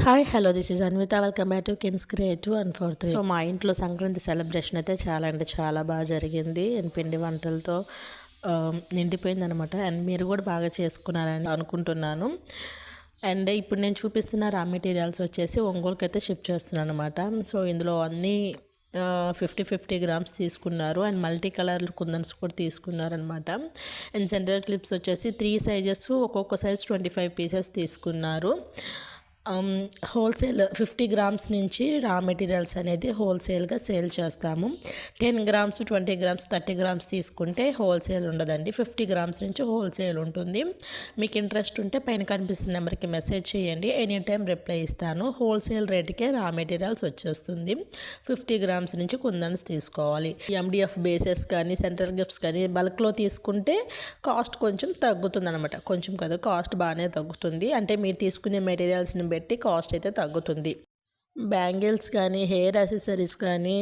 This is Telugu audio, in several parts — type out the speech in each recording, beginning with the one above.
Hi hello this is Anvitha welcome back to kins creative and for three. So మా ఇంట్లో సంక్రాంతి సెలబ్రేషన్ అయితే చాలా అంటే చాలా బాగా జరిగింది అండ్ పిండి వంటలతో నిండిపోయింది అనమాట. అండ్ మీరు కూడా బాగా చేసుకున్నారని అనుకుంటున్నాను. అండ్ ఇప్పుడు నేను చూపిస్తున్న రా మెటీరియల్స్ వచ్చేసి ఒంగోలుకి అయితే షిఫ్ట్ చేస్తున్నాను అనమాట. సో ఇందులో అన్నీ 50 గ్రామ్స్ తీసుకున్నారు అండ్ మల్టీ కలర్ కుందన్స్ కూడా తీసుకున్నారనమాట. అండ్ సెంటర్ క్లిప్స్ వచ్చేసి 3 సైజెస్, ఒక్కొక్క సైజ్ 25 పీసెస్ తీసుకున్నారు. హోల్సేల్ 50 గ్రామ్స్ నుంచి రా మెటీరియల్స్ అనేది హోల్సేల్గా సేల్ చేస్తాము. 10 గ్రామ్స్, 20 గ్రామ్స్, 30 గ్రామ్స్ తీసుకుంటే హోల్సేల్ ఉండదండి. 50 గ్రామ్స్ నుంచి హోల్సేల్ ఉంటుంది. మీకు ఇంట్రెస్ట్ ఉంటే పైన కనిపిస్తున్న నెంబర్కి మెసేజ్ చేయండి, ఎనీ టైం రిప్లై ఇస్తాను. హోల్సేల్ రేట్కే రా మెటీరియల్స్ వచ్చేస్తుంది. 50 గ్రామ్స్ నుంచి కుందన్స్ తీసుకోవాలి. ఎండిఎఫ్ బేసెస్ కానీ సెంటర్ గిఫ్ట్స్ కానీ బల్క్లో తీసుకుంటే కాస్ట్ కొంచెం తగ్గుతుంది అనమాట. కొంచెం కదా, కాస్ట్ బాగానే తగ్గుతుంది. అంటే మీరు తీసుకునే మెటీరియల్స్ని బట్టి కాస్ట్ అయితే తగ్గుతుంది. బ్యాంగిల్స్ కానీ, హెయిర్ యాక్సెసరీస్ కానీ,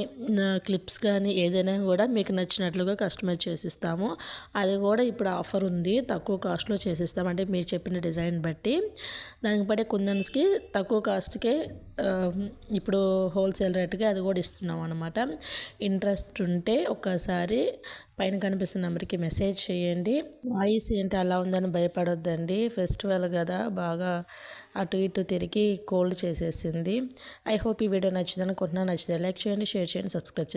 క్లిప్స్ కానీ ఏదైనా కూడా మీకు నచ్చినట్లుగా కస్టమైజ్ చేసిస్తాము. అది కూడా ఇప్పుడు ఆఫర్ ఉంది, తక్కువ కాస్ట్లో చేసిస్తాం. అంటే మీరు చెప్పిన డిజైన్ బట్టి దానికి పడే కుందన్స్కి తక్కువ కాస్ట్కే ఇప్పుడు హోల్సేల్ రేట్కి అది కూడా ఇస్తున్నాం అనమాట. ఇంట్రెస్ట్ ఉంటే ఒక్కసారి పైన కనిపిస్తున్న నెంబర్కి మెసేజ్ చేయండి. వాయిస్ ఏంటి అలా ఉందని భయపడొద్దండి, ఫెస్టివల్ కదా, బాగా అటు ఇటు తిరిగి కోల్డ్ చేసేసింది. ఐ హోప్ ఈ వీడియో నచ్చింది అనుకుంటున్నాను. నచ్చితే లైక్ చేయండి, షేర్ చేయండి, సబ్స్క్రైబ్ చేయండి.